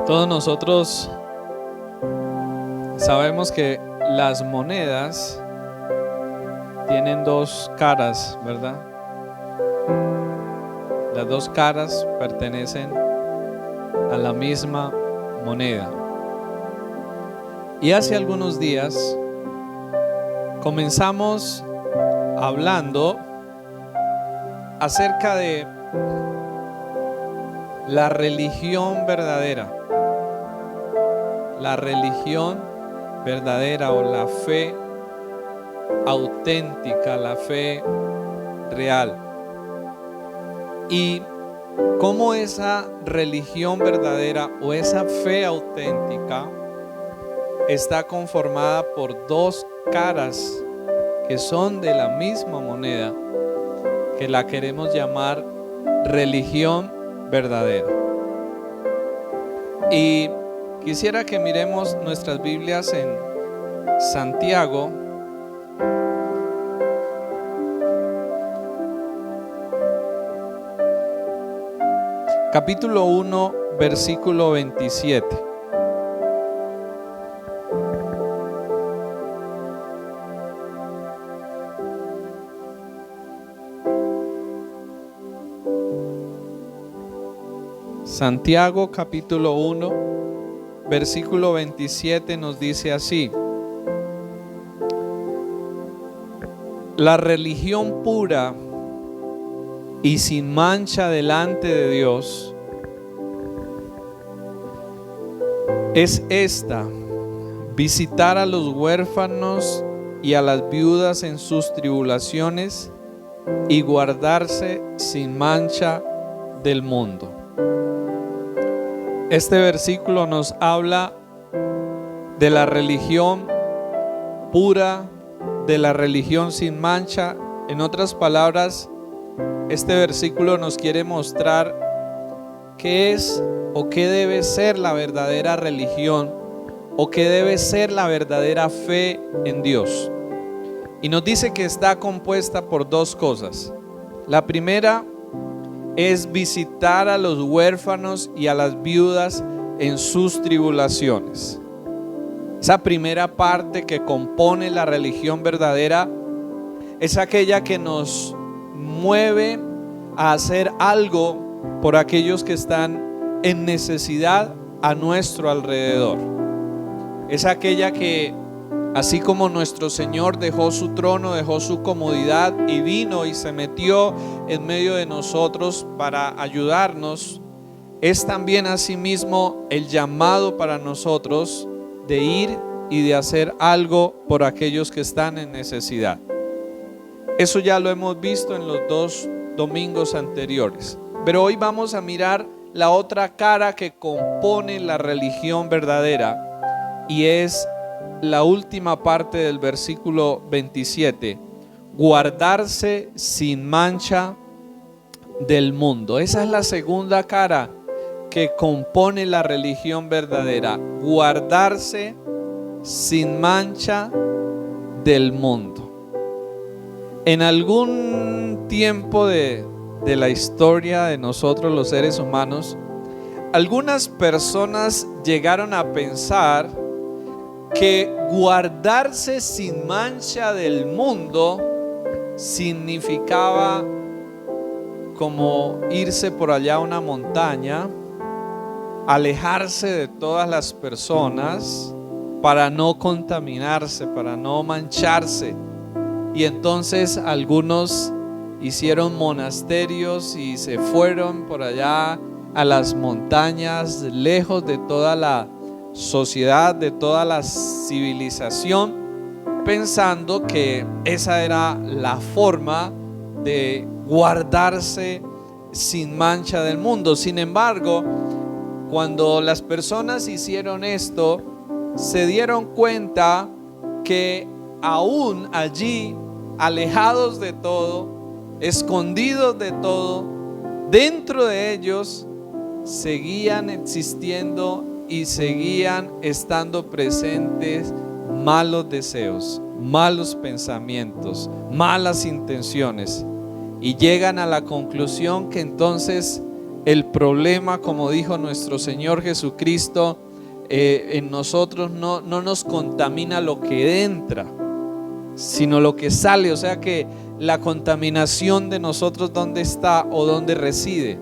Todos nosotros sabemos que las monedas tienen dos caras, ¿verdad? Las dos caras pertenecen a la misma moneda. Y hace algunos días comenzamos hablando acerca de la religión verdadera. La religión verdadera o la fe auténtica, la fe real. Y cómo esa religión verdadera o esa fe auténtica está conformada por dos caras que son de la misma moneda, que la queremos llamar religión verdadera. Y quisiera que miremos nuestras Biblias en Santiago, capítulo 1, versículo 27. Santiago capítulo 1, versículo 27 nos dice así: la religión pura y sin mancha delante de Dios es esta: visitar a los huérfanos y a las viudas en sus tribulaciones y guardarse sin mancha del mundo. Este versículo nos habla de la religión pura, de la religión sin mancha. En otras palabras, este versículo nos quiere mostrar qué es o qué debe ser la verdadera religión o qué debe ser la verdadera fe en Dios. Y nos dice que está compuesta por dos cosas. La primera es visitar a los huérfanos y a las viudas en sus tribulaciones. Esa primera parte que compone la religión verdadera es aquella que nos mueve a hacer algo por aquellos que están en necesidad a nuestro alrededor. Es aquella que, así como nuestro Señor dejó su trono, dejó su comodidad y vino y se metió en medio de nosotros para ayudarnos, es también asimismo el llamado para nosotros de ir y de hacer algo por aquellos que están en necesidad. Eso ya lo hemos visto en los dos domingos anteriores, pero hoy vamos a mirar la otra cara que compone la religión verdadera, y es la última parte del versículo 27: guardarse sin mancha del mundo. Esa es la segunda cara que compone la religión verdadera: guardarse sin mancha del mundo. En algún tiempo de la historia de nosotros los seres humanos, algunas personas llegaron a pensar que guardarse sin mancha del mundo significaba como irse por allá a una montaña, alejarse de todas las personas para no contaminarse, para no mancharse. Y entonces algunos hicieron monasterios y se fueron por allá a las montañas, lejos de toda la sociedad, de toda la civilización, pensando que esa era la forma de guardarse sin mancha del mundo. Sin embargo, cuando las personas hicieron esto, se dieron cuenta que aún allí, alejados de todo, escondidos de todo, dentro de ellos seguían existiendo y seguían estando presentes malos deseos, malos pensamientos, malas intenciones, y llegan a la conclusión que entonces El problema, como dijo nuestro Señor Jesucristo, en nosotros no nos contamina lo que entra, sino lo que sale. O sea que la contaminación de nosotros, ¿dónde está o dónde reside?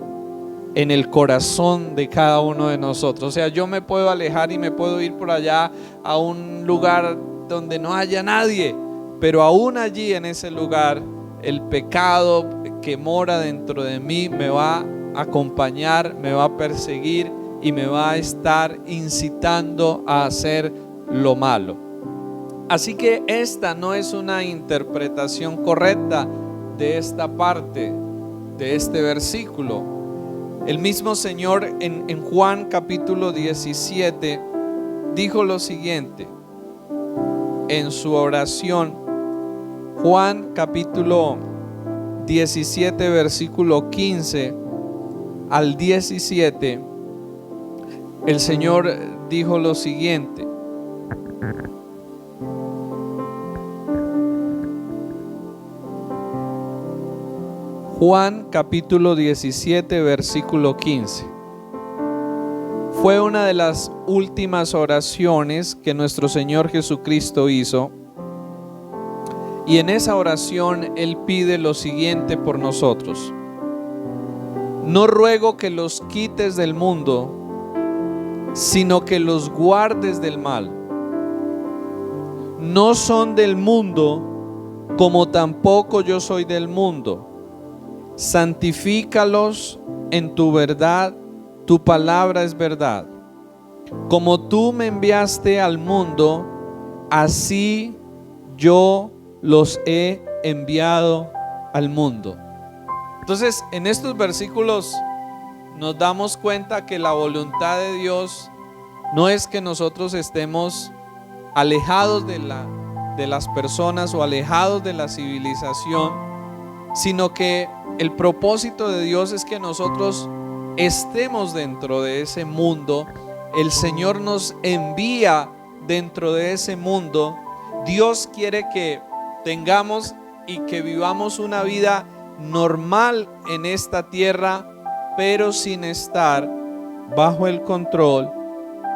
En el corazón de cada uno de nosotros. O sea, yo me puedo alejar y me puedo ir por allá a un lugar donde no haya nadie, pero aún allí en ese lugar el pecado que mora dentro de mí me va a acompañar, me va a perseguir y me va a estar incitando a hacer lo malo. Así que esta no es una interpretación correcta de esta parte, de este versículo. El mismo Señor en Juan capítulo 17 dijo lo siguiente en su oración. Juan capítulo 17 versículo 15 al 17, el Señor dijo lo siguiente: Juan capítulo 17 versículo 15. Fue una de las últimas oraciones que nuestro Señor Jesucristo hizo, y en esa oración Él pide lo siguiente por nosotros: no ruego que los quites del mundo, sino que los guardes del mal. No son del mundo, como tampoco yo soy del mundo. Santifícalos en tu verdad, tu palabra es verdad. Como tú me enviaste al mundo, así yo los he enviado al mundo. Entonces, en estos versículos nos damos cuenta que la voluntad de Dios no es que nosotros estemos alejados de las personas o alejados de la civilización, sino que el propósito de Dios es que nosotros estemos dentro de ese mundo. El Señor nos envía dentro de ese mundo. Dios quiere que tengamos y que vivamos una vida normal en esta tierra, pero sin estar bajo el control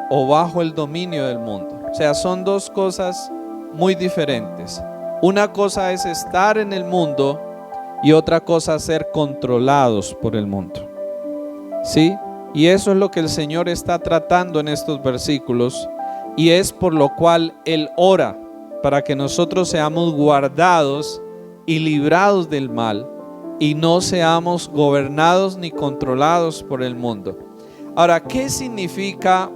o bajo el dominio del mundo. O sea, son dos cosas muy diferentes. Una cosa es estar en el mundo y otra cosa ser controlados por el mundo. ¿Sí? Y eso es lo que el Señor está tratando en estos versículos, y es por lo cual Él ora para que nosotros seamos guardados y librados del mal y no seamos gobernados ni controlados por el mundo. Ahora, ¿qué significa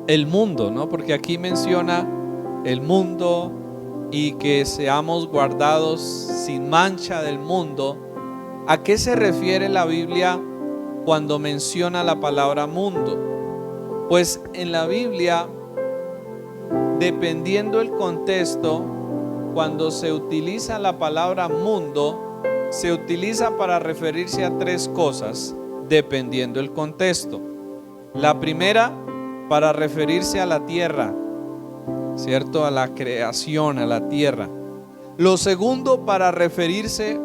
el mundo? ¿No? Porque aquí menciona el mundo y que seamos guardados sin mancha del mundo. ¿A qué se refiere la Biblia cuando menciona la palabra mundo? Pues en la Biblia, dependiendo el contexto, cuando se utiliza la palabra mundo, se utiliza para referirse a tres cosas, dependiendo el contexto. La primera, para referirse a la tierra, ¿cierto? A la creación, a la tierra. Lo segundo, para referirse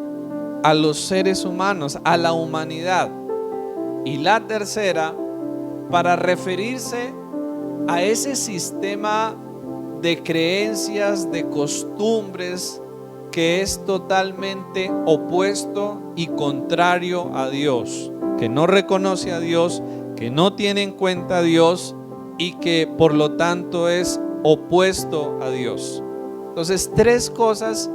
a los seres humanos, a la humanidad. Y la tercera, para referirse a ese sistema de creencias, de costumbres que es totalmente opuesto y contrario a Dios, que no reconoce a Dios, que no tiene en cuenta a Dios y que por lo tanto es opuesto a Dios. Entonces, tres cosas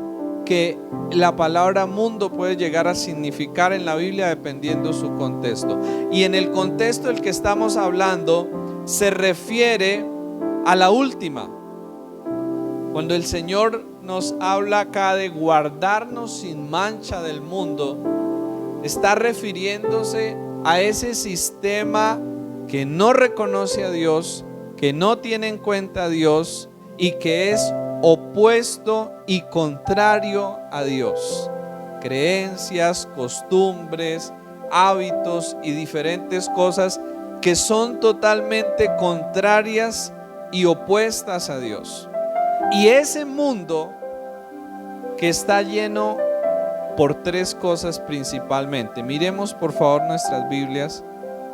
que la palabra mundo puede llegar a significar en la Biblia dependiendo su contexto. Y en el contexto del que estamos hablando se refiere a la última. Cuando el Señor nos habla acá de guardarnos sin mancha del mundo, está refiriéndose a ese sistema que no reconoce a Dios, que no tiene en cuenta a Dios y que es opuesto y contrario a Dios. Creencias, costumbres, hábitos y diferentes cosas que son totalmente contrarias y opuestas a Dios. Y ese mundo que está lleno por tres cosas principalmente. Miremos por favor nuestras Biblias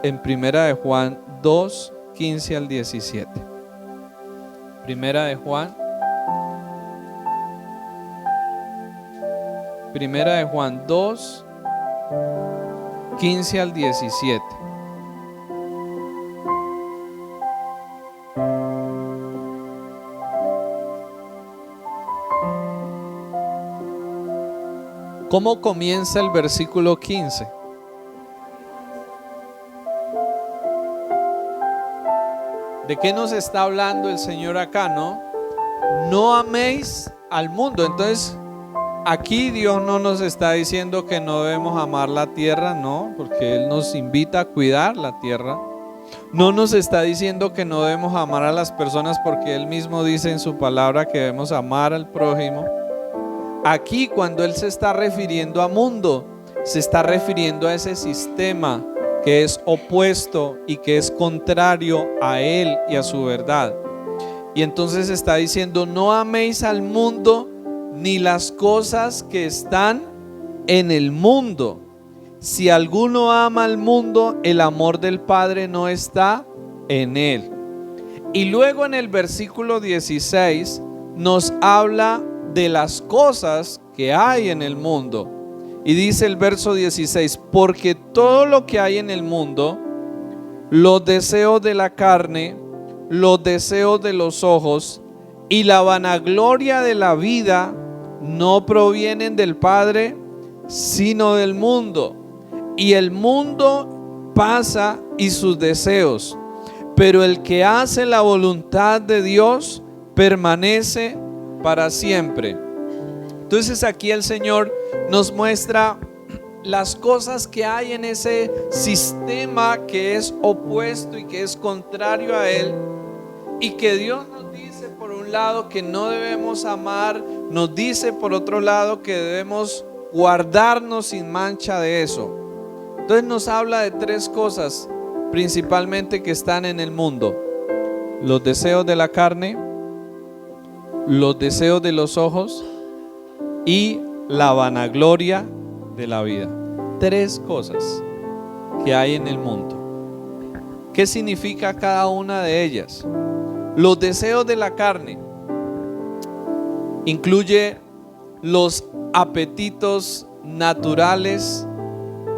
en Primera de Juan 2, 15 al 17. Primera de Juan 2, 15 al 17. ¿Cómo comienza el versículo 15? ¿De qué nos está hablando el Señor acá, no? No améis al mundo. Entonces, aquí Dios no nos está diciendo que no debemos amar la tierra, no, porque Él nos invita a cuidar la tierra. No nos está diciendo que no debemos amar a las personas, porque Él mismo dice en su palabra que debemos amar al prójimo. Aquí, cuando Él se está refiriendo a mundo, se está refiriendo a ese sistema que es opuesto y que es contrario a Él y a su verdad. Y entonces está diciendo: no améis al mundo ni las cosas que están en el mundo. Si alguno ama al mundo, el amor del Padre no está en él. Y luego en el versículo 16 nos habla de las cosas que hay en el mundo. Y dice el verso 16: porque todo lo que hay en el mundo, los deseos de la carne, los deseos de los ojos y la vanagloria de la vida no provienen del Padre, sino del mundo. Y el mundo pasa y sus deseos, pero el que hace la voluntad de Dios permanece para siempre. Entonces aquí el Señor nos muestra las cosas que hay en ese sistema que es opuesto y que es contrario a Él, y que Dios nos dice por un lado que no debemos amar, nos dice por otro lado que debemos guardarnos sin mancha de eso. Entonces nos habla de tres cosas principalmente que están en el mundo: los deseos de la carne, los deseos de los ojos y la vanagloria de la vida. Tres cosas que hay en el mundo. ¿Qué significa cada una de ellas? Los deseos de la carne incluye los apetitos naturales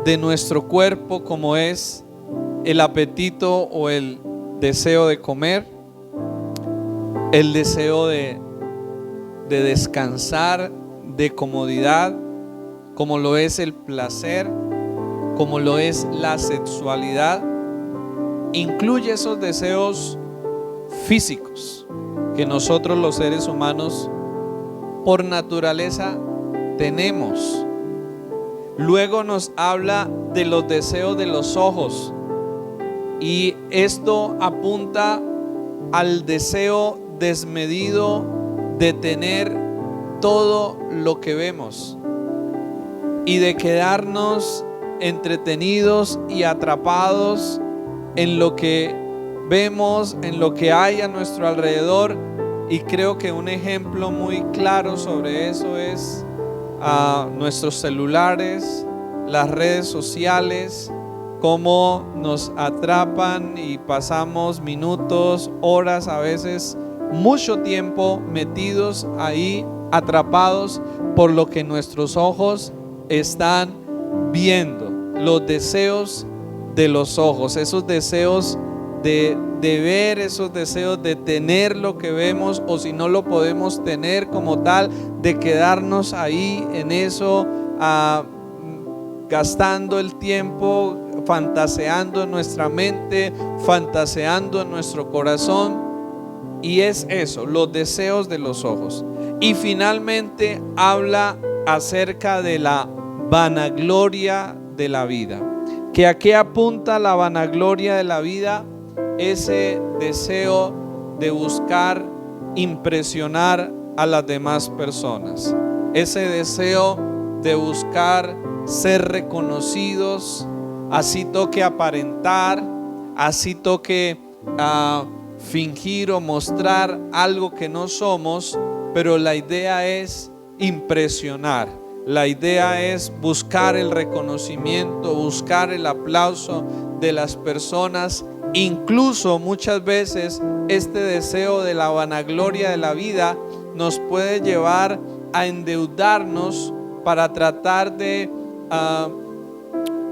de nuestro cuerpo, como es el apetito o el deseo de comer, el deseo de descansar, de comodidad, como lo es el placer, como lo es la sexualidad. Incluye esos deseos físicos que nosotros los seres humanos por naturaleza tenemos. Luego nos habla de los deseos de los ojos, y esto apunta al deseo desmedido de tener todo lo que vemos y de quedarnos entretenidos y atrapados en lo que vemos, en lo que hay a nuestro alrededor. Y creo que un ejemplo muy claro sobre eso es nuestros celulares, las redes sociales, cómo nos atrapan y pasamos minutos, horas, a veces mucho tiempo metidos ahí, atrapados por lo que nuestros ojos están viendo. Los deseos de los ojos, esos deseos de ver, esos deseos de tener lo que vemos, o si no lo podemos tener como tal, de quedarnos ahí en eso, gastando el tiempo, fantaseando en nuestra mente, fantaseando en nuestro corazón. Y es eso, los deseos de los ojos. Y finalmente habla acerca de la vanagloria de la vida. ¿Que a qué apunta la vanagloria de la vida? Ese deseo de buscar impresionar a las demás personas, ese deseo de buscar ser reconocidos, así toque aparentar, así toque fingir o mostrar algo que no somos, pero la idea es impresionar. La idea es buscar el reconocimiento, buscar el aplauso de las personas. Incluso muchas veces este deseo de la vanagloria de la vida nos puede llevar a endeudarnos para tratar de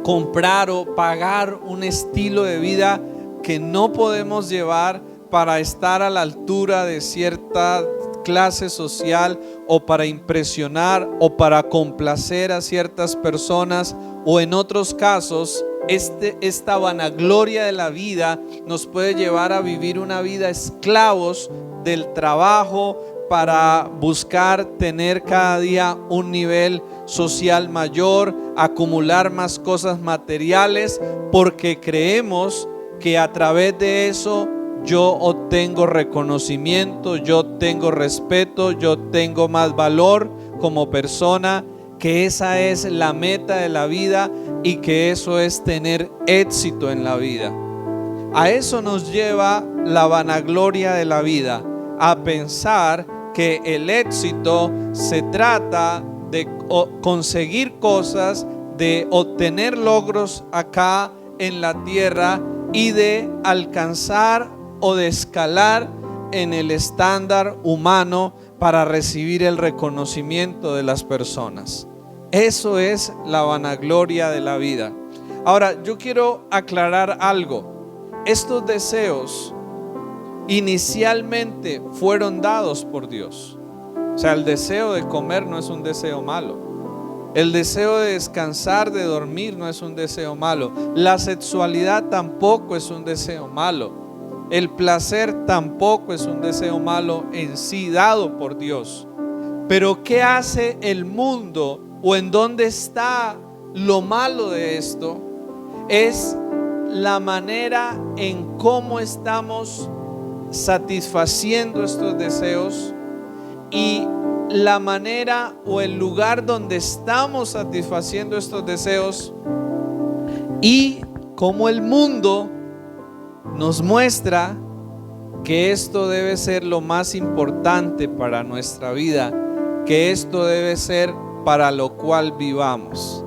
comprar o pagar un estilo de vida que no podemos llevar para estar a la altura de cierta clase social, o para impresionar o para complacer a ciertas personas, o en otros casos esta vanagloria de la vida nos puede llevar a vivir una vida esclavos del trabajo para buscar tener cada día un nivel social mayor, acumular más cosas materiales, porque creemos que a través de eso yo obtengo reconocimiento, yo tengo respeto, yo tengo más valor como persona, que esa es la meta de la vida y que eso es tener éxito en la vida. A eso nos lleva la vanagloria de la vida, a pensar que el éxito se trata de conseguir cosas, de obtener logros acá en la tierra y de alcanzar o de escalar en el estándar humano para recibir el reconocimiento de las personas. Eso es la vanagloria de la vida. Ahora, yo quiero aclarar algo. Estos deseos inicialmente fueron dados por Dios. O sea, el deseo de comer no es un deseo malo. El deseo de descansar, de dormir, no es un deseo malo. La sexualidad tampoco es un deseo malo. El placer tampoco es un deseo malo en sí, dado por Dios. Pero ¿qué hace el mundo, o en dónde está lo malo de esto? Es la manera en cómo estamos satisfaciendo estos deseos, y la manera o el lugar donde estamos satisfaciendo estos deseos, y cómo el mundo nos muestra que esto debe ser lo más importante para nuestra vida, que esto debe ser para lo cual vivamos.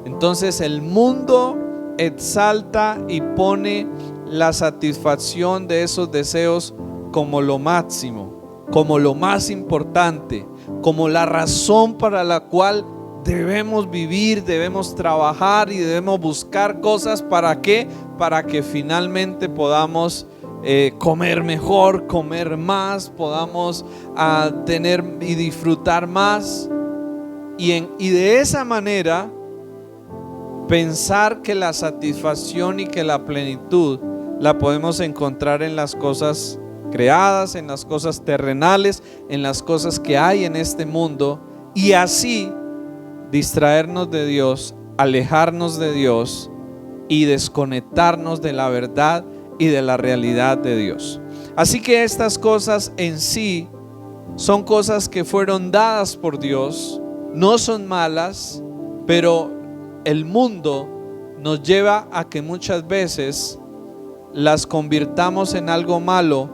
Entonces el mundo exalta y pone la satisfacción de esos deseos como lo máximo, como lo más importante, como la razón para la cual debemos vivir, debemos trabajar y debemos buscar cosas. ¿Para qué? Para que finalmente podamos comer mejor, comer más, podamos tener y disfrutar más, y de esa manera pensar que la satisfacción y que la plenitud la podemos encontrar en las cosas creadas, en las cosas terrenales, en las cosas que hay en este mundo, y así distraernos de Dios, alejarnos de Dios y desconectarnos de la verdad y de la realidad de Dios. Así que estas cosas en sí son cosas que fueron dadas por Dios, no son malas, pero el mundo nos lleva a que muchas veces las convirtamos en algo malo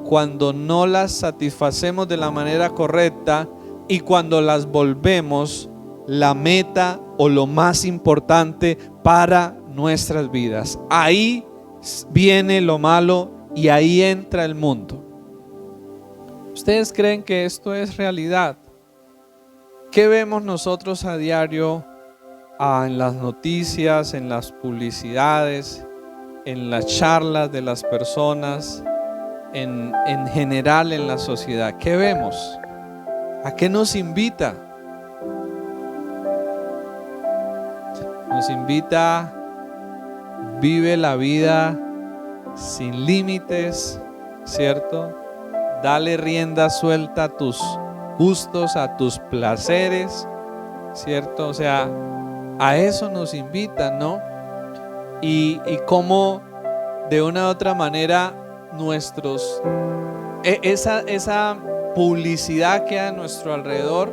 cuando no las satisfacemos de la manera correcta, y cuando las volvemos la meta o lo más importante para nuestras vidas. Ahí viene lo malo y ahí entra el mundo. ¿Ustedes creen que esto es realidad? ¿Qué vemos nosotros a diario en las noticias, en las publicidades, en las charlas de las personas, en general en la sociedad? ¿Qué vemos? ¿A qué nos invita? Nos invita: vive la vida sin límites, ¿cierto? Dale rienda suelta a tus gustos, a tus placeres, ¿cierto? O sea, a eso nos invita, ¿no? Y cómo de una u otra manera esa publicidad que hay a nuestro alrededor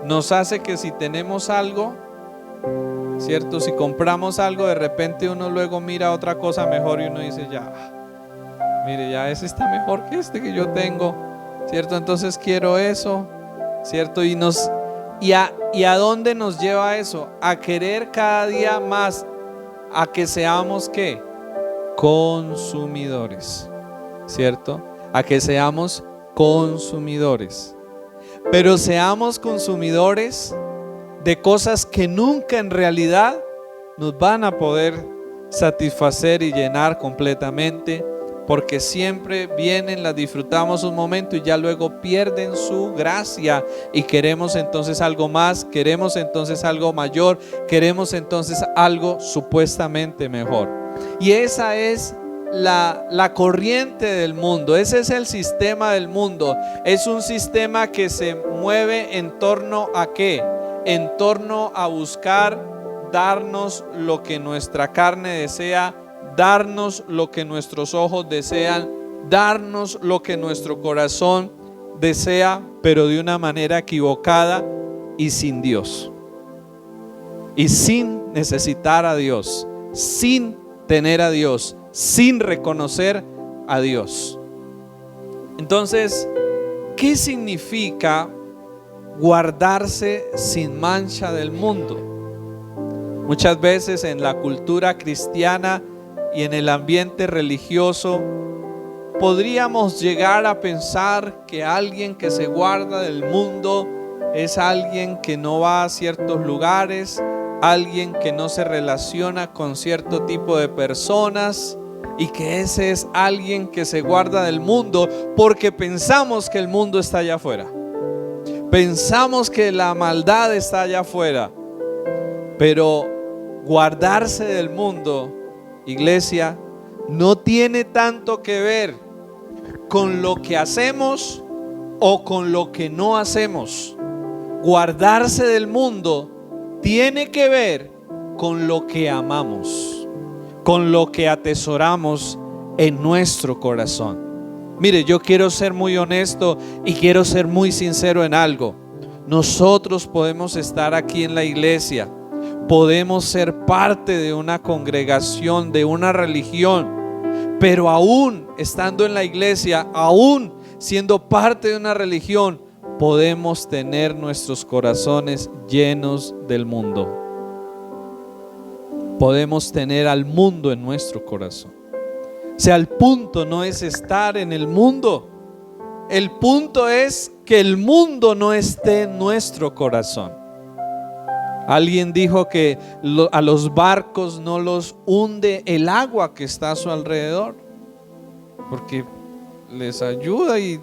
nos hace que si tenemos algo, ¿cierto? Si compramos algo, de repente uno luego mira otra cosa mejor y uno dice: ya, mire, ya ese está mejor que este que yo tengo, ¿cierto? Entonces quiero eso, ¿cierto? Y ¿Y a dónde nos lleva eso? A querer cada día más, a que seamos ¿qué? Consumidores, ¿cierto? A que seamos consumidores. Pero seamos consumidores de cosas que nunca en realidad nos van a poder satisfacer y llenar completamente, porque siempre vienen, las disfrutamos un momento y ya luego pierden su gracia, y queremos entonces algo más, queremos entonces algo mayor, queremos entonces algo supuestamente mejor. Y esa es la corriente del mundo, ese es el sistema del mundo. Es un sistema que se mueve en torno a ¿qué? En torno a buscar darnos lo que nuestra carne desea, darnos lo que nuestros ojos desean, darnos lo que nuestro corazón desea, pero de una manera equivocada y sin Dios, y sin necesitar a Dios, sin tener a Dios, sin reconocer a Dios. Entonces, ¿qué significa guardarse sin mancha del mundo? Muchas veces en la cultura cristiana y en el ambiente religioso podríamos llegar a pensar que alguien que se guarda del mundo es alguien que no va a ciertos lugares, alguien que no se relaciona con cierto tipo de personas, y que ese es alguien que se guarda del mundo porque pensamos que el mundo está allá afuera, pensamos que la maldad está allá afuera. Pero guardarse del mundo, iglesia, no tiene tanto que ver con lo que hacemos o con lo que no hacemos. Guardarse del mundo tiene que ver con lo que amamos, con lo que atesoramos en nuestro corazón. Mire, yo quiero ser muy honesto y quiero ser muy sincero en algo. Nosotros podemos estar aquí en la iglesia, podemos ser parte de una congregación, de una religión, pero aún estando en la iglesia, aún siendo parte de una religión, podemos tener nuestros corazones llenos del mundo. Podemos tener al mundo en nuestro corazón. O sea, el punto no es estar en el mundo, el punto es que el mundo no esté en nuestro corazón. Alguien dijo que a los barcos no los hunde el agua que está a su alrededor, porque les ayuda y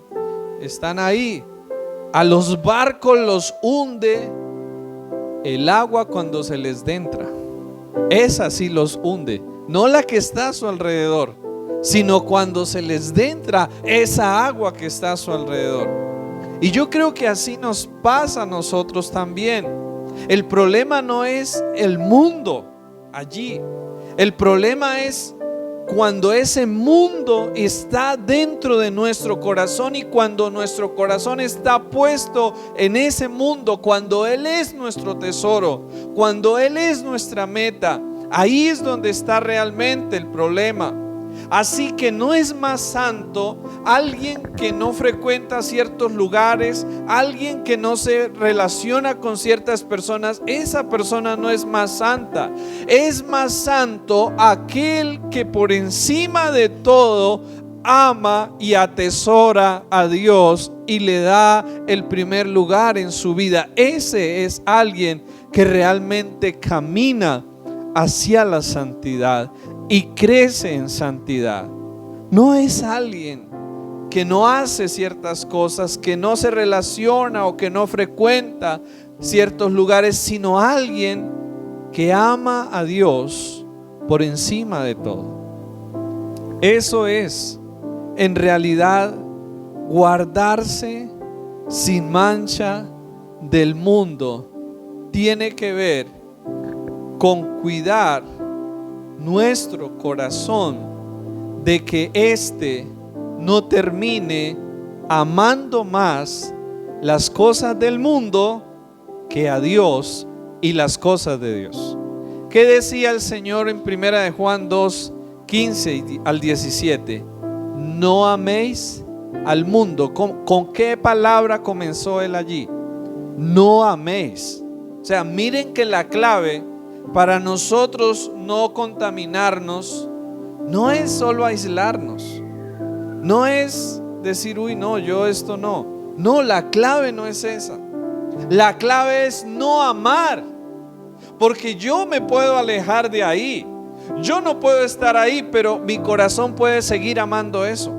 están ahí. A los barcos los hunde el agua cuando se les entra. Esa sí los hunde, no la que está a su alrededor, sino cuando se les entra esa agua que está a su alrededor. Y yo creo que así nos pasa a nosotros también. El problema no es el mundo allí, el problema es cuando ese mundo está dentro de nuestro corazón, y cuando nuestro corazón está puesto en ese mundo, cuando Él es nuestro tesoro, cuando Él es nuestra meta. Ahí es donde está realmente el problema. Así que no es más santo alguien que no frecuenta ciertos lugares, alguien que no se relaciona con ciertas personas. Esa persona no es más santa. Es más santo aquel que por encima de todo ama y atesora a Dios y le da el primer lugar en su vida. Ese es alguien que realmente camina hacia la santidad y crece en santidad. No es alguien que no hace ciertas cosas, que no se relaciona o que no frecuenta ciertos lugares, sino alguien que ama a Dios por encima de todo. Eso es, en realidad, guardarse sin mancha del mundo. Tiene que ver con cuidar nuestro corazón de que éste no termine amando más las cosas del mundo que a Dios y las cosas de Dios. ¿Qué decía el Señor en 1 de Juan 2, 15 al 17? No améis al mundo. ¿Con qué palabra comenzó Él allí? no améis. O sea, miren que la clave para nosotros no contaminarnos no es solo aislarnos, no es decir, uy, no, yo esto no. No, la clave no es esa. La clave es no amar, porque yo me puedo alejar de ahí. Yo no puedo estar ahí, pero mi corazón puede seguir amando eso.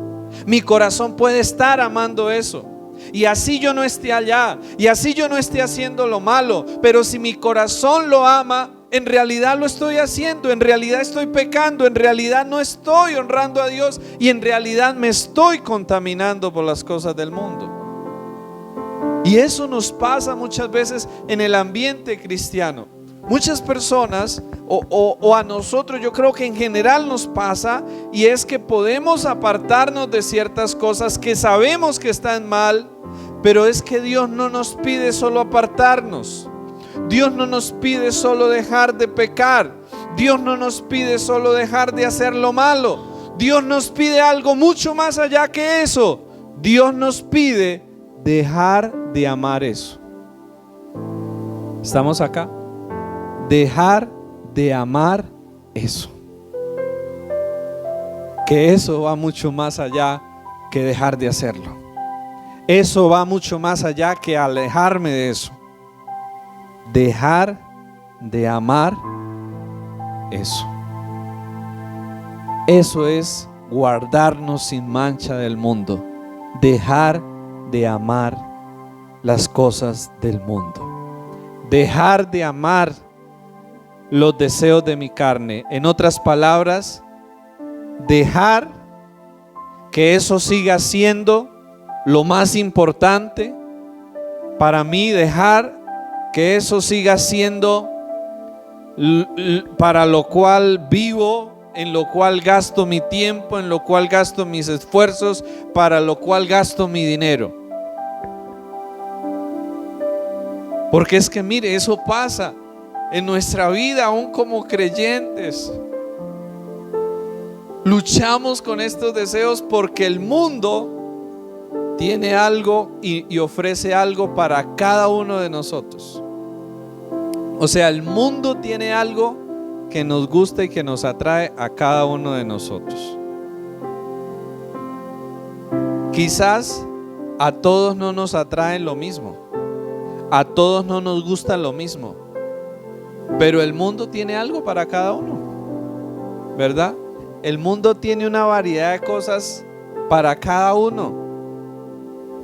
Mi corazón puede estar amando eso. Y así yo no esté allá, y así yo no esté haciendo lo malo, pero si mi corazón lo ama, en realidad lo estoy haciendo, en realidad estoy pecando, en realidad no estoy honrando a Dios, y en realidad me estoy contaminando por las cosas del mundo. Y eso nos pasa muchas veces en el ambiente cristiano. Muchas personas o a nosotros, yo creo que en general nos pasa, y es que podemos apartarnos de ciertas cosas que sabemos que están mal, pero es que Dios no nos pide solo apartarnos. Dios no nos pide solo dejar de pecar. Dios no nos pide solo dejar de hacer lo malo. Dios nos pide algo mucho más allá que eso. Dios nos pide dejar de amar eso. ¿Estamos acá? Dejar de amar eso. Que eso va mucho más allá que dejar de hacerlo. Eso va mucho más allá que alejarme de eso. Dejar de amar eso. Eso es guardarnos sin mancha del mundo. Dejar de amar las cosas del mundo. Dejar de amar los deseos de mi carne. En otras palabras, dejar que eso siga siendo lo más importante para mí. Dejar que eso siga siendo para lo cual vivo, en lo cual gasto mi tiempo, en lo cual gasto mis esfuerzos, para lo cual gasto mi dinero. Porque es que mire, eso pasa en nuestra vida aún como creyentes. Luchamos con estos deseos porque el mundo tiene algo y ofrece algo para cada uno de nosotros. O sea, el mundo tiene algo que nos gusta y que nos atrae a cada uno de nosotros. Quizás a todos no nos atrae lo mismo, a todos no nos gusta lo mismo, pero el mundo tiene algo para cada uno, ¿verdad? El mundo tiene una variedad de cosas para cada uno.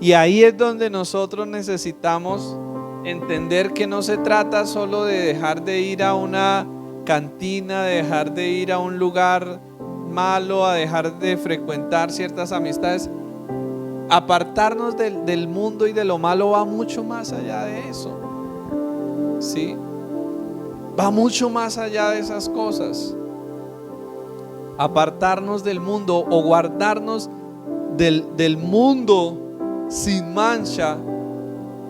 Y ahí es donde nosotros necesitamos entender que no se trata solo de dejar de ir a una cantina, de dejar de ir a un lugar malo, a dejar de frecuentar ciertas amistades. Apartarnos del mundo y de lo malo va mucho más allá de eso, ¿sí? Va mucho más allá de esas cosas. Apartarnos del mundo o guardarnos del mundo sin mancha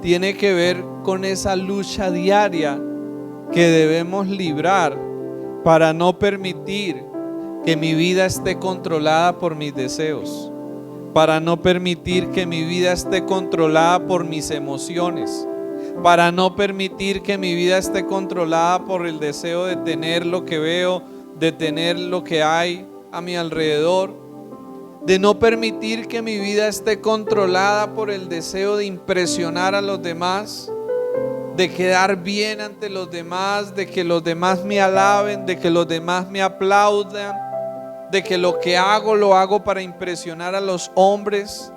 tiene que ver con esa lucha diaria que debemos librar para no permitir que mi vida esté controlada por mis deseos, para no permitir que mi vida esté controlada por mis emociones, para no permitir que mi vida esté controlada por el deseo de tener lo que veo, de tener lo que hay a mi alrededor, de no permitir que mi vida esté controlada por el deseo de impresionar a los demás, de quedar bien ante los demás, de que los demás me alaben, de que los demás me aplaudan, de que lo que hago lo hago para impresionar a los hombres.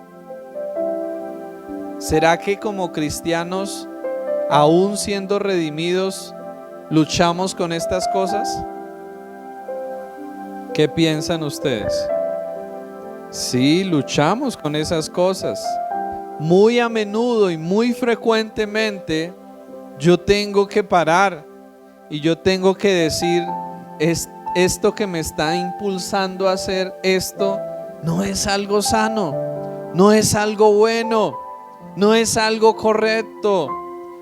¿Será que como cristianos, aún siendo redimidos, luchamos con estas cosas? ¿Qué piensan ustedes? Sí, luchamos con esas cosas. Muy a menudo y muy frecuentemente yo tengo que parar y yo tengo que decir, esto que me está impulsando a hacer esto no es algo sano, no es algo bueno, no es algo correcto.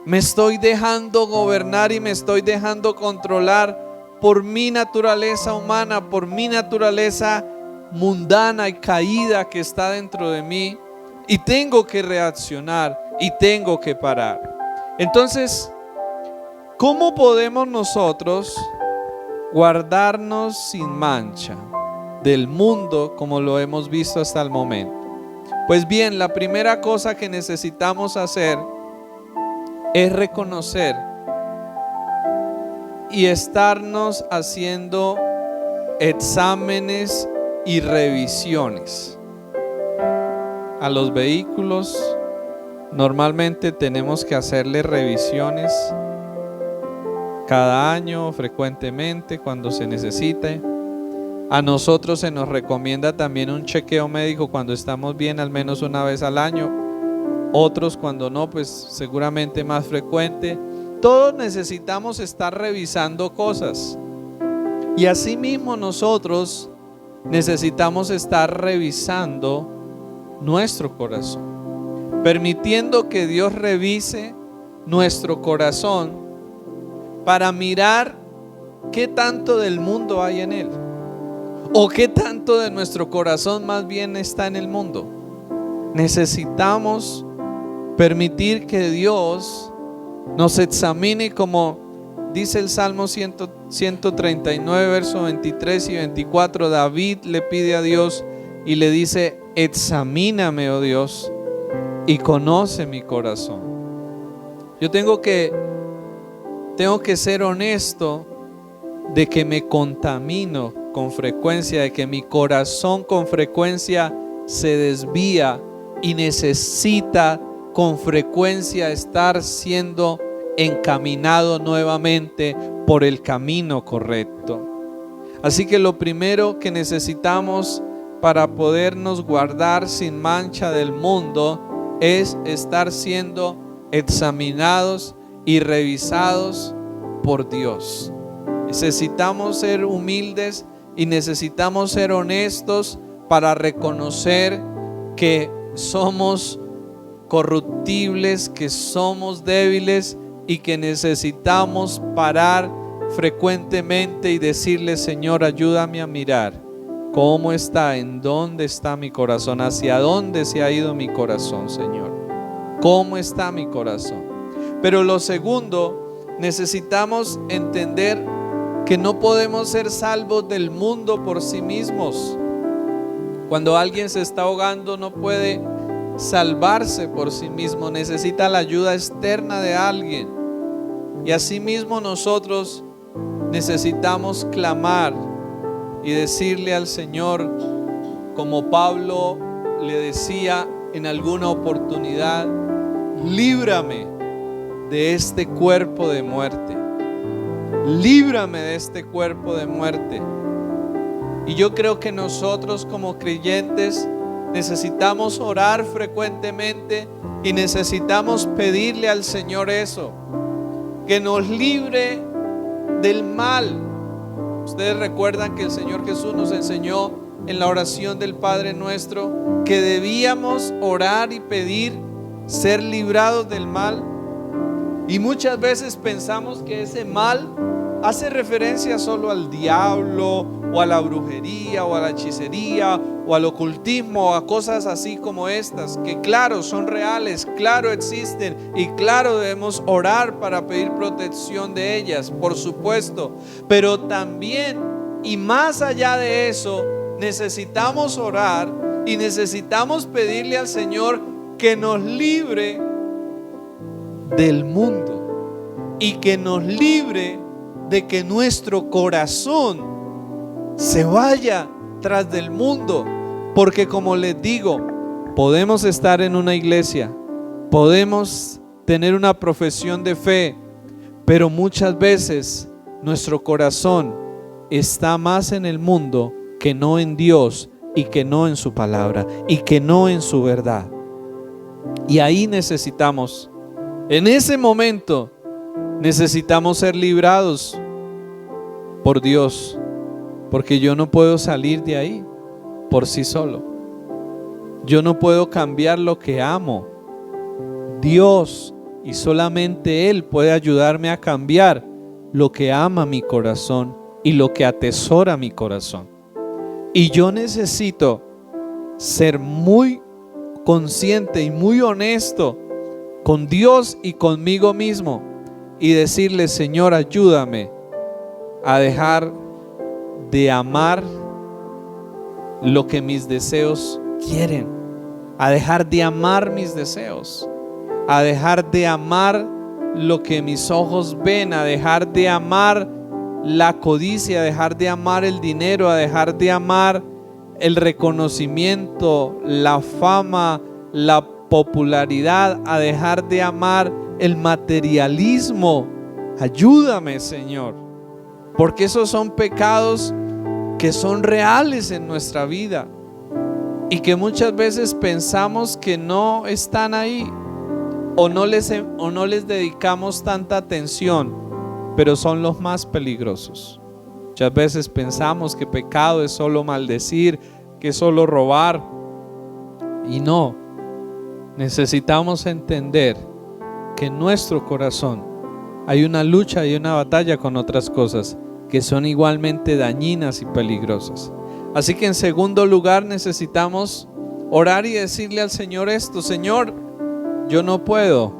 Me estoy dejando gobernar y me estoy dejando controlar por mi naturaleza humana, por mi naturaleza mundana y caída que está dentro de mí, y tengo que reaccionar y tengo que parar. Entonces, ¿cómo podemos nosotros guardarnos sin mancha del mundo como lo hemos visto hasta el momento? Pues bien, la primera cosa que necesitamos hacer es reconocer y estarnos haciendo exámenes y revisiones. A los vehículos normalmente tenemos que hacerle revisiones cada año, frecuentemente, cuando se necesite. A nosotros se nos recomienda también un chequeo médico cuando estamos bien, al menos una vez al año. Otros cuando no, pues seguramente más frecuente. Todos necesitamos estar revisando cosas. Y asimismo nosotros necesitamos estar revisando nuestro corazón, permitiendo que Dios revise nuestro corazón para mirar qué tanto del mundo hay en él, o qué tanto de nuestro corazón más bien está en el mundo. Necesitamos permitir que Dios nos examine, como dice el Salmo 139, versos 23 y 24. David le pide a Dios y le dice: examíname, oh Dios, y conoce mi corazón. Yo tengo que ser honesto de que me contamino con frecuencia, de que mi corazón con frecuencia se desvía y necesita con frecuencia estar siendo encaminado nuevamente por el camino correcto. Así que lo primero que necesitamos para podernos guardar sin mancha del mundo es estar siendo examinados y revisados por Dios. Necesitamos ser humildes y necesitamos ser honestos para reconocer que somos corruptibles, que somos débiles y que necesitamos parar frecuentemente y decirle: Señor, ayúdame a mirar cómo está, en dónde está mi corazón, hacia dónde se ha ido mi corazón, Señor, cómo está mi corazón. Pero lo segundo, necesitamos entender que no podemos ser salvos del mundo por sí mismos. Cuando alguien se está ahogando, no puede salvarse por sí mismo, necesita la ayuda externa de alguien. Y asimismo nosotros necesitamos clamar y decirle al Señor, como Pablo le decía en alguna oportunidad: líbrame de este cuerpo de muerte, líbrame de este cuerpo de muerte. Y yo creo que nosotros como creyentes necesitamos orar frecuentemente y necesitamos pedirle al Señor eso, que nos libre del mal. Ustedes recuerdan que el Señor Jesús nos enseñó en la oración del Padre Nuestro que debíamos orar y pedir ser librados del mal. Y muchas veces pensamos que ese mal hace referencia solo al diablo, o a la brujería, o a la hechicería, o al ocultismo, o a cosas así como estas, que claro, son reales, claro, existen, y claro, debemos orar para pedir protección de ellas, por supuesto. Pero también, y más allá de eso, necesitamos orar y necesitamos pedirle al Señor que nos libre del mundo y que nos libre de que nuestro corazón se vaya tras del mundo. Porque, como les digo, podemos estar en una iglesia, podemos tener una profesión de fe, pero muchas veces nuestro corazón está más en el mundo que no en Dios, y que no en su palabra, y que no en su verdad. Y ahí necesitamos, en ese momento, necesitamos ser librados por Dios, porque yo no puedo salir de ahí por sí solo. Yo no puedo cambiar lo que amo. Dios, y solamente Él, puede ayudarme a cambiar lo que ama mi corazón y lo que atesora mi corazón. Y yo necesito ser muy consciente y muy honesto con Dios y conmigo mismo, y decirle: Señor, ayúdame a dejar de amar lo que mis deseos quieren, a dejar de amar mis deseos, a dejar de amar lo que mis ojos ven, a dejar de amar la codicia, a dejar de amar el dinero, a dejar de amar el reconocimiento, la fama, la popularidad, a dejar de amar el materialismo. Ayúdame, Señor, porque esos son pecados que son reales en nuestra vida y que muchas veces pensamos que no están ahí o no les dedicamos tanta atención, pero son los más peligrosos. Muchas veces pensamos que pecado es solo maldecir, que es solo robar, y no. Necesitamos entender que en nuestro corazón hay una lucha y una batalla con otras cosas que son igualmente dañinas y peligrosas. Así que en segundo lugar necesitamos orar y decirle al Señor esto: Señor, yo no puedo,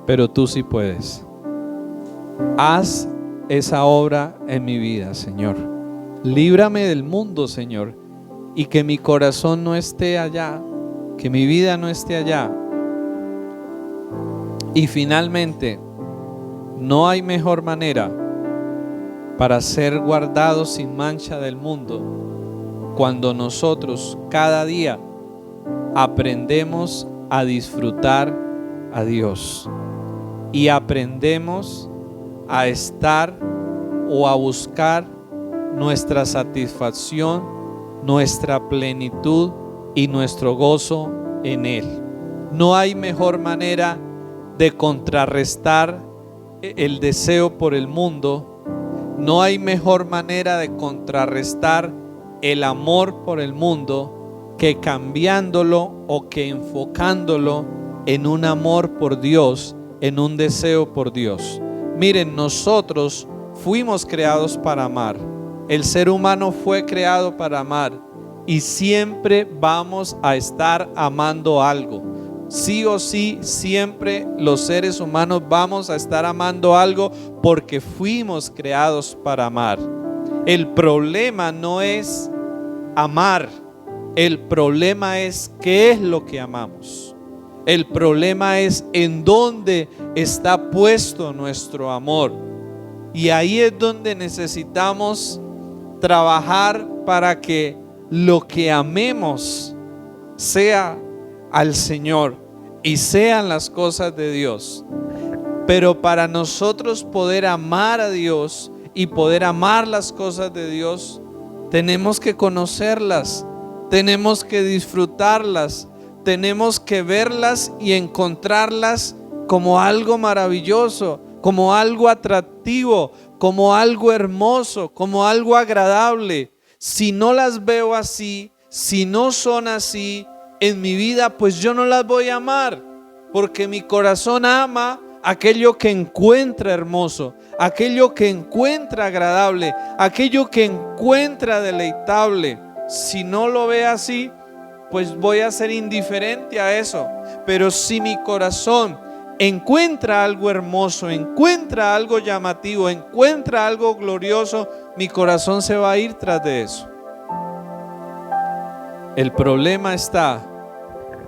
pero tú sí puedes. Haz esa obra en mi vida, Señor. Líbrame del mundo, Señor, y que mi corazón no esté allá, que mi vida no esté allá. Y finalmente, no hay mejor manera para ser guardados sin mancha del mundo cuando nosotros cada día aprendemos a disfrutar a Dios y aprendemos a estar o a buscar nuestra satisfacción, nuestra plenitud y nuestro gozo en Él. No hay mejor manera de contrarrestar el deseo por el mundo. No hay mejor manera de contrarrestar el amor por el mundo que cambiándolo o que enfocándolo en un amor por Dios, en un deseo por Dios. Miren, nosotros fuimos creados para amar. El ser humano fue creado para amar y siempre vamos a estar amando algo. Sí o sí, siempre los seres humanos vamos a estar amando algo porque fuimos creados para amar. El problema no es amar, el problema es qué es lo que amamos. El problema es en dónde está puesto nuestro amor. Y ahí es donde necesitamos trabajar para que lo que amemos sea al Señor y sean las cosas de Dios. Pero para nosotros poder amar a Dios y poder amar las cosas de Dios, tenemos que conocerlas, tenemos que disfrutarlas, tenemos que verlas y encontrarlas como algo maravilloso, como algo atractivo, como algo hermoso, como algo agradable. Si no las veo así, si no son así en mi vida, pues yo no las voy a amar, porque mi corazón ama aquello que encuentra hermoso, aquello que encuentra agradable, aquello que encuentra deleitable. Si no lo ve así, pues voy a ser indiferente a eso. Pero si mi corazón encuentra algo hermoso, encuentra algo llamativo, encuentra algo glorioso, mi corazón se va a ir tras de eso. El problema está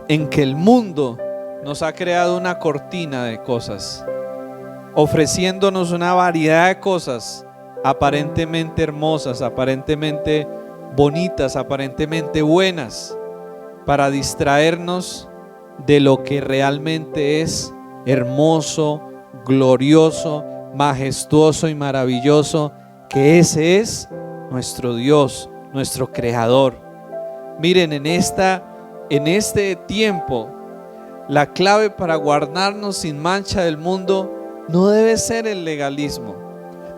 en que el mundo nos ha creado una cortina de cosas, ofreciéndonos una variedad de cosas aparentemente hermosas, aparentemente bonitas, aparentemente buenas, para distraernos de lo que realmente es hermoso, glorioso, majestuoso y maravilloso, que ese es nuestro Dios, nuestro Creador. Miren, en este tiempo, la clave para guardarnos sin mancha del mundo no debe ser el legalismo,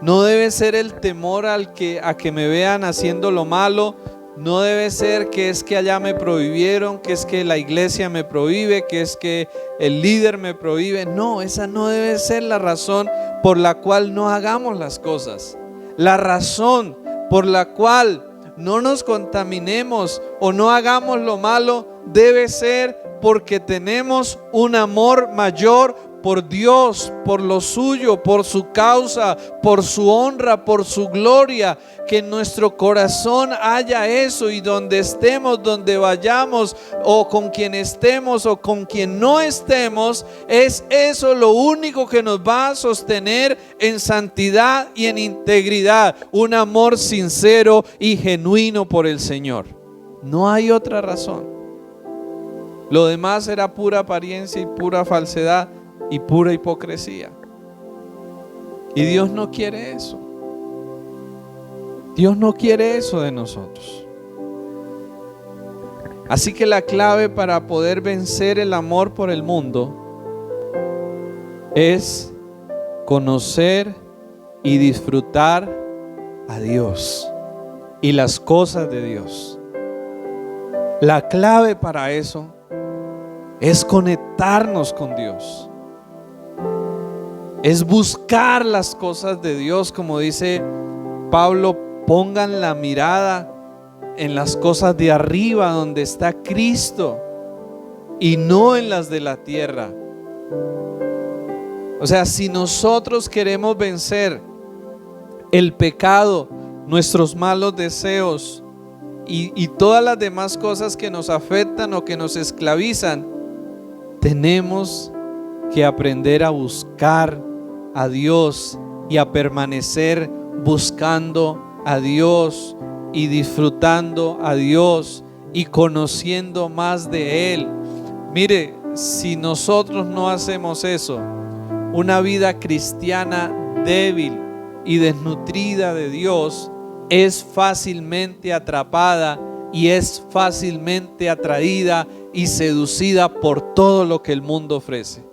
no debe ser el temor a que me vean haciendo lo malo, no debe ser que es que allá me prohibieron, que es que la iglesia me prohíbe, que es que el líder me prohíbe. No, esa no debe ser la razón por la cual no hagamos las cosas. La razón por la cual no nos contaminemos o no hagamos lo malo debe ser porque tenemos un amor mayor por Dios, por lo suyo, por su causa, por su honra, por su gloria. Que en nuestro corazón haya eso, y donde estemos, donde vayamos, o con quien estemos o con quien no estemos, es eso lo único que nos va a sostener en santidad y en integridad. Un amor sincero y genuino por el Señor. No hay otra razón. Lo demás era pura apariencia y pura falsedad y pura hipocresía. Y Dios no quiere eso. Dios no quiere eso de nosotros. Así que la clave para poder vencer el amor por el mundo es conocer y disfrutar a Dios y las cosas de Dios. La clave para eso es conectarnos con Dios. Es buscar las cosas de Dios, como dice Pablo: pongan la mirada en las cosas de arriba, donde está Cristo, y no en las de la tierra. O sea, si nosotros queremos vencer el pecado, nuestros malos deseos y todas las demás cosas que nos afectan o que nos esclavizan, tenemos que aprender a buscar a Dios y a permanecer buscando a Dios y disfrutando a Dios y conociendo más de Él. Mire, si nosotros no hacemos eso, una vida cristiana débil y desnutrida de Dios es fácilmente atrapada y es fácilmente atraída y seducida por todo lo que el mundo ofrece.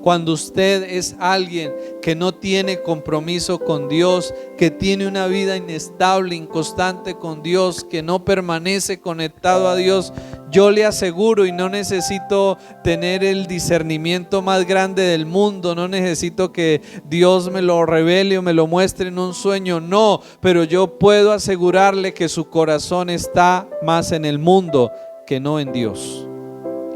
Cuando usted es alguien que no tiene compromiso con Dios, que tiene una vida inestable, inconstante con Dios, que no permanece conectado a Dios, yo le aseguro, y no necesito tener el discernimiento más grande del mundo, no necesito que Dios me lo revele o me lo muestre en un sueño, no, pero yo puedo asegurarle que su corazón está más en el mundo que no en Dios.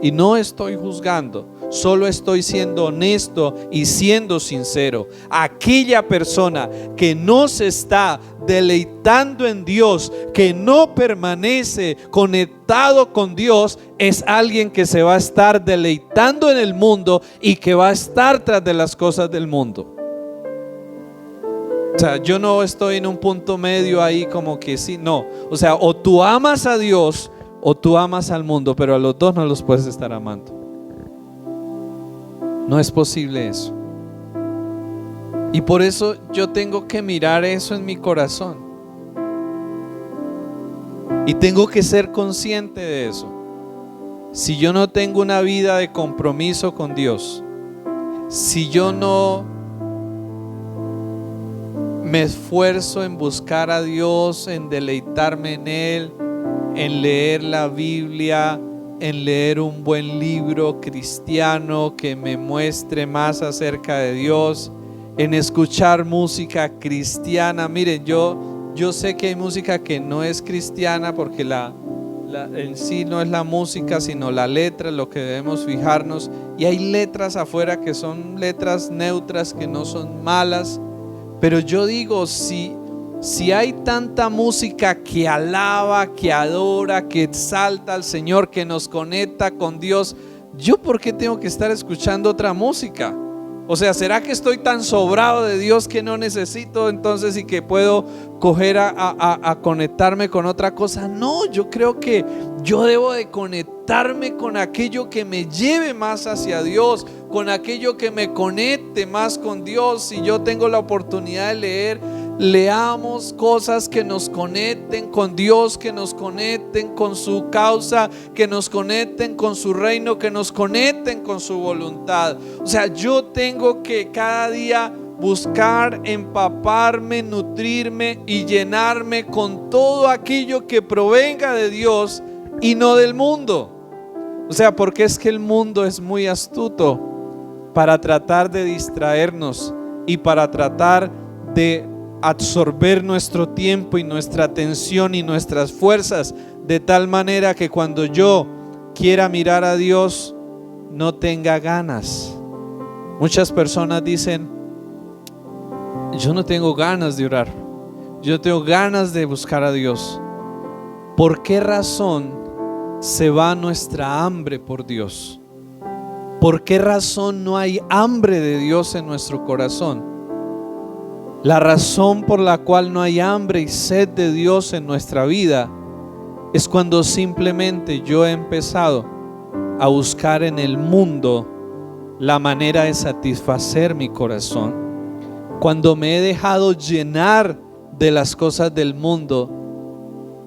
Y no estoy juzgando, solo estoy siendo honesto y siendo sincero. Aquella persona que no se está deleitando en Dios, que no permanece conectado con Dios, es alguien que se va a estar deleitando en el mundo y que va a estar tras de las cosas del mundo. O sea, yo no estoy en un punto medio ahí como que sí, no. O sea, o tú amas a Dios o tú amas al mundo, pero a los dos no los puedes estar amando. No es posible eso. Y por eso yo tengo que mirar eso en mi corazón. Y tengo que ser consciente de eso. Si yo no tengo una vida de compromiso con Dios, si yo no me esfuerzo en buscar a Dios, en deleitarme en Él, en leer la Biblia, en leer un buen libro cristiano que me muestre más acerca de Dios, en escuchar música cristiana. Miren, yo sé que hay música que no es cristiana porque en sí no es la música, sino la letra, lo que debemos fijarnos. Y hay letras afuera que son letras neutras, que no son malas. Pero yo digo, si hay tanta música que alaba, que adora, que exalta al Señor, que nos conecta con Dios, ¿yo por qué tengo que estar escuchando otra música? O sea, ¿será que estoy tan sobrado de Dios que no necesito entonces y que puedo coger a conectarme con otra cosa? No, yo creo que yo debo de conectarme con aquello que me lleve más hacia Dios, con aquello que me conecte más con Dios. Si yo tengo la oportunidad de leer, leamos cosas que nos conecten con Dios, que nos conecten con su causa, que nos conecten con su reino, que nos conecten con su voluntad. O sea, yo tengo que cada día buscar empaparme, nutrirme y llenarme con todo aquello que provenga de Dios y no del mundo. O sea, porque es que el mundo es muy astuto para tratar de distraernos y para tratar de absorber nuestro tiempo y nuestra atención y nuestras fuerzas, de tal manera que cuando yo quiera mirar a Dios, no tenga ganas. Muchas personas dicen, yo no tengo ganas de orar, yo no tengo ganas de buscar a Dios. ¿Por qué razón se va nuestra hambre por Dios? ¿Por qué razón no hay hambre de Dios en nuestro corazón? La razón por la cual no hay hambre y sed de Dios en nuestra vida es cuando simplemente yo he empezado a buscar en el mundo la manera de satisfacer mi corazón. Cuando me he dejado llenar de las cosas del mundo,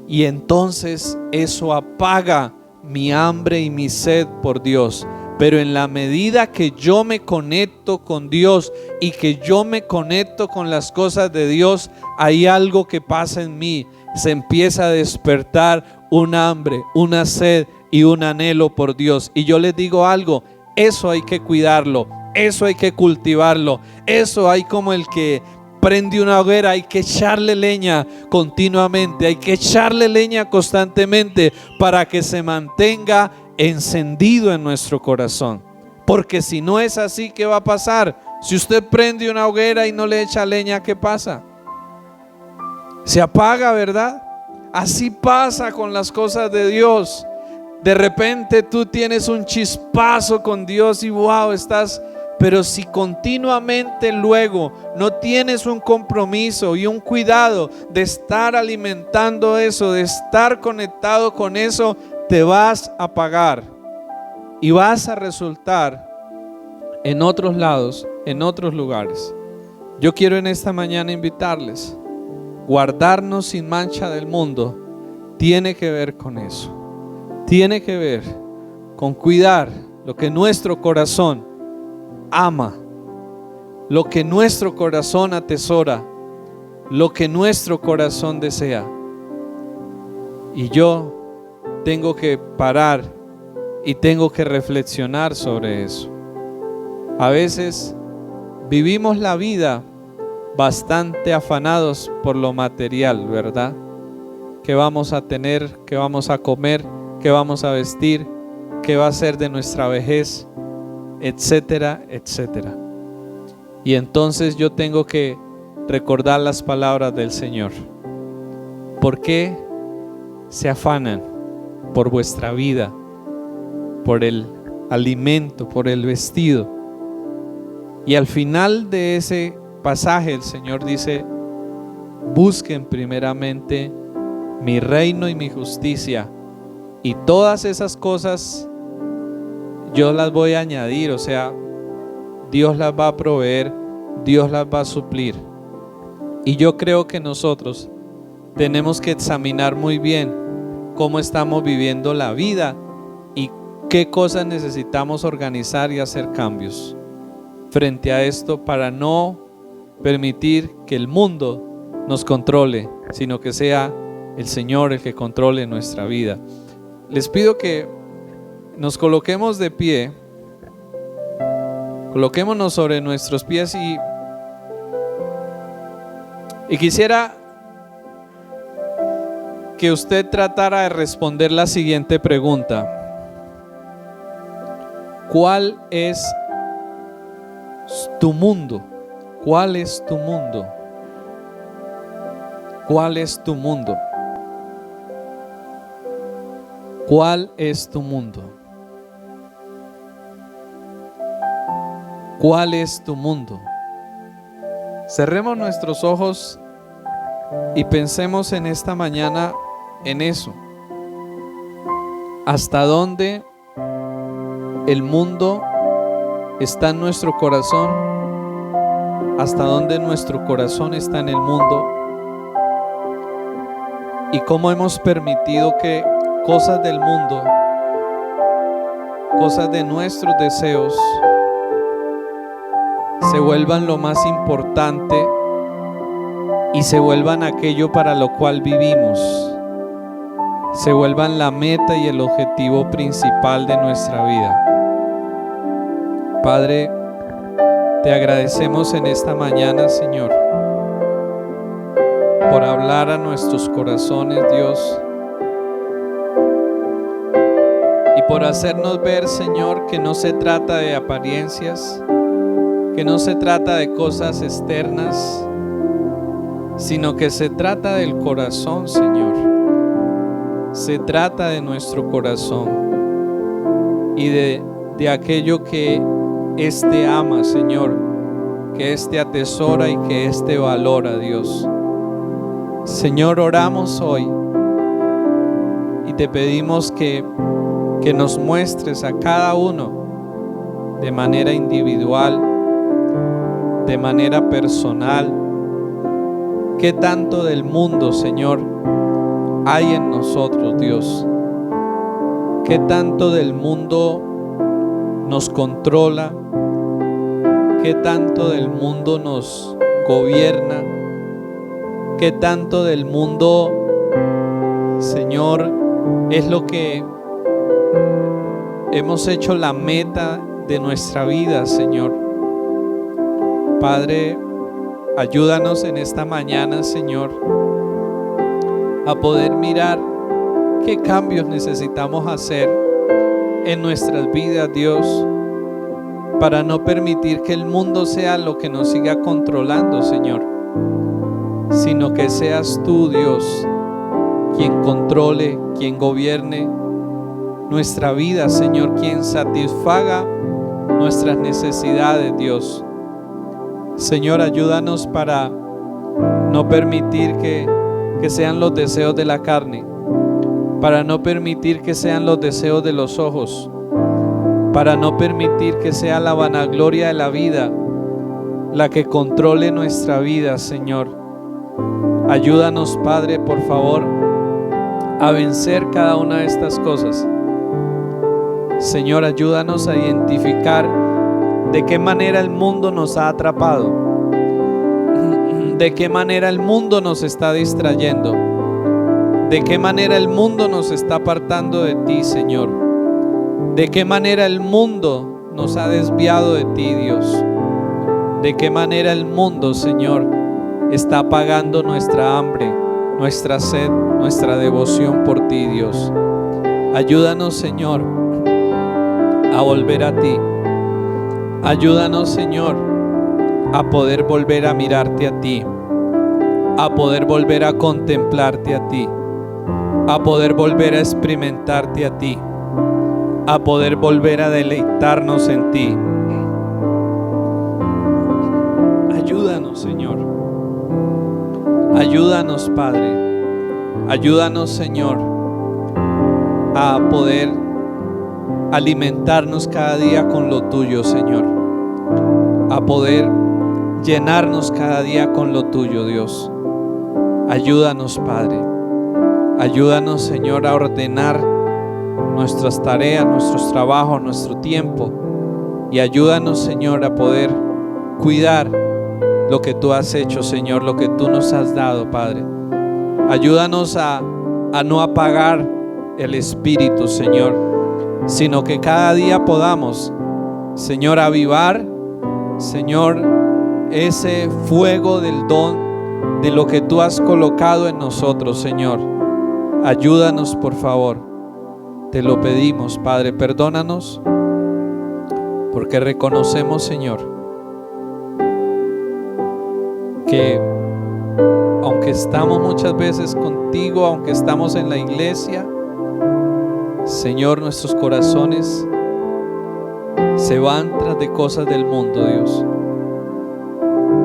y entonces eso apaga mi hambre y mi sed por Dios. Pero en la medida que yo me conecto con Dios y que yo me conecto con las cosas de Dios, hay algo que pasa en mí. Se empieza a despertar un hambre, una sed y un anhelo por Dios. Y yo les digo algo, eso hay que cuidarlo, eso hay que cultivarlo, eso hay como el que prende una hoguera, hay que echarle leña continuamente, hay que echarle leña constantemente para que se mantenga encendido en nuestro corazón. Porque si no es así, ¿qué va a pasar? Si usted prende una hoguera y no le echa leña, ¿qué pasa? Se apaga, ¿verdad? Así pasa con las cosas de Dios. De repente tú tienes un chispazo con Dios y wow, estás... Pero si continuamente luego no tienes un compromiso y un cuidado de estar alimentando eso, de estar conectado con eso, te vas a apagar y vas a resultar en otros lados, en otros lugares. Yo quiero en esta mañana invitarles, guardarnos sin mancha del mundo tiene que ver con eso, tiene que ver con cuidar lo que nuestro corazón ama, lo que nuestro corazón atesora, lo que nuestro corazón desea. Y yo tengo que parar y tengo que reflexionar sobre eso. A veces vivimos la vida bastante afanados por lo material, ¿verdad? ¿Qué vamos a tener? ¿Qué vamos a comer? ¿Qué vamos a vestir? ¿Qué va a ser de nuestra vejez? Etcétera, etcétera. Y entonces yo tengo que recordar las palabras del Señor. ¿Por qué se afanan por vuestra vida, por el alimento, por el vestido? Y al final de ese pasaje el Señor dice: busquen primeramente mi reino y mi justicia, y todas esas cosas yo las voy a añadir. O sea, Dios las va a proveer, Dios las va a suplir. Y yo creo que nosotros tenemos que examinar muy bien cómo estamos viviendo la vida y qué cosas necesitamos organizar y hacer cambios frente a esto, para no permitir que el mundo nos controle, sino que sea el Señor el que controle nuestra vida. Les pido que nos coloquemos de pie, coloquémonos sobre nuestros pies y quisiera que usted tratara de responder la siguiente pregunta: ¿cuál es tu mundo? ¿Cuál es tu mundo? ¿Cuál es tu mundo? ¿Cuál es tu mundo? ¿Cuál es tu mundo? Cerremos nuestros ojos y pensemos en esta mañana en eso. ¿Hasta dónde el mundo está en nuestro corazón? ¿Hasta dónde nuestro corazón está en el mundo? ¿Y cómo hemos permitido que cosas del mundo, cosas de nuestros deseos, se vuelvan lo más importante y se vuelvan aquello para lo cual vivimos, se vuelvan la meta y el objetivo principal de nuestra vida? Padre, te agradecemos en esta mañana, Señor, por hablar a nuestros corazones, Dios. y por hacernos ver, Señor, que no se trata de apariencias, que no se trata de cosas externas, sino que se trata del corazón, Señor. Se trata de nuestro corazón y de aquello que éste ama, Señor, que éste atesora y que éste valora, Dios. Señor, oramos hoy y te pedimos que nos muestres a cada uno de manera individual, de manera personal, qué tanto del mundo, Señor, hay en nosotros, Dios. Qué tanto del mundo nos controla, qué tanto del mundo nos gobierna, qué tanto del mundo, Señor, es lo que hemos hecho la meta de nuestra vida, Señor. Padre, ayúdanos en esta mañana, Señor, a poder mirar qué cambios necesitamos hacer en nuestras vidas, Dios, para no permitir que el mundo sea lo que nos siga controlando, Señor, sino que seas tú, Dios, quien controle, quien gobierne nuestra vida, Señor, quien satisfaga nuestras necesidades, Dios. Señor, ayúdanos para no permitir que sean los deseos de la carne, para no permitir que sean los deseos de los ojos, para no permitir que sea la vanagloria de la vida la que controle nuestra vida, Señor. Ayúdanos, Padre, por favor, a vencer cada una de estas cosas. Señor, ayúdanos a identificar de qué manera el mundo nos ha atrapado, de qué manera el mundo nos está distrayendo, de qué manera el mundo nos está apartando de ti, Señor, de qué manera el mundo nos ha desviado de ti, Dios, de qué manera el mundo, Señor, está apagando nuestra hambre, nuestra sed, nuestra devoción por ti, Dios. Ayúdanos, Señor, a volver a ti. Ayúdanos, Señor, a poder volver a mirarte a ti, a poder volver a contemplarte a ti, a poder volver a experimentarte a ti, a poder volver a deleitarnos en ti. Ayúdanos, Señor. Ayúdanos, Padre. Ayúdanos, Señor, a poder alimentarnos cada día con lo tuyo, Señor, a poder llenarnos cada día con lo tuyo, Dios. Ayúdanos, Padre. Ayúdanos, Señor, a ordenar nuestras tareas, nuestros trabajos, nuestro tiempo, y ayúdanos, Señor, a poder cuidar lo que tú has hecho, Señor, lo que tú nos has dado, Padre. Ayúdanos a no apagar el espíritu, Señor, sino que cada día podamos, Señor, avivar, Señor, ese fuego del don de lo que tú has colocado en nosotros, Señor. Ayúdanos, por favor. Te lo pedimos, Padre. Perdónanos, porque reconocemos, Señor, que aunque estamos muchas veces contigo, aunque estamos en la iglesia, Señor, nuestros corazones se van tras de cosas del mundo, Dios.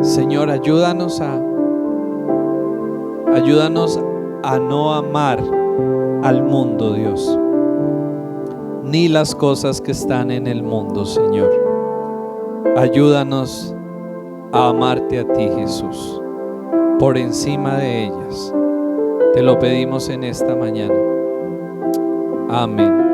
Señor, ayúdanos a no amar al mundo, Dios, ni las cosas que están en el mundo, Señor. Ayúdanos a amarte a ti, Jesús, por encima de ellas. Te lo pedimos en esta mañana. Amén.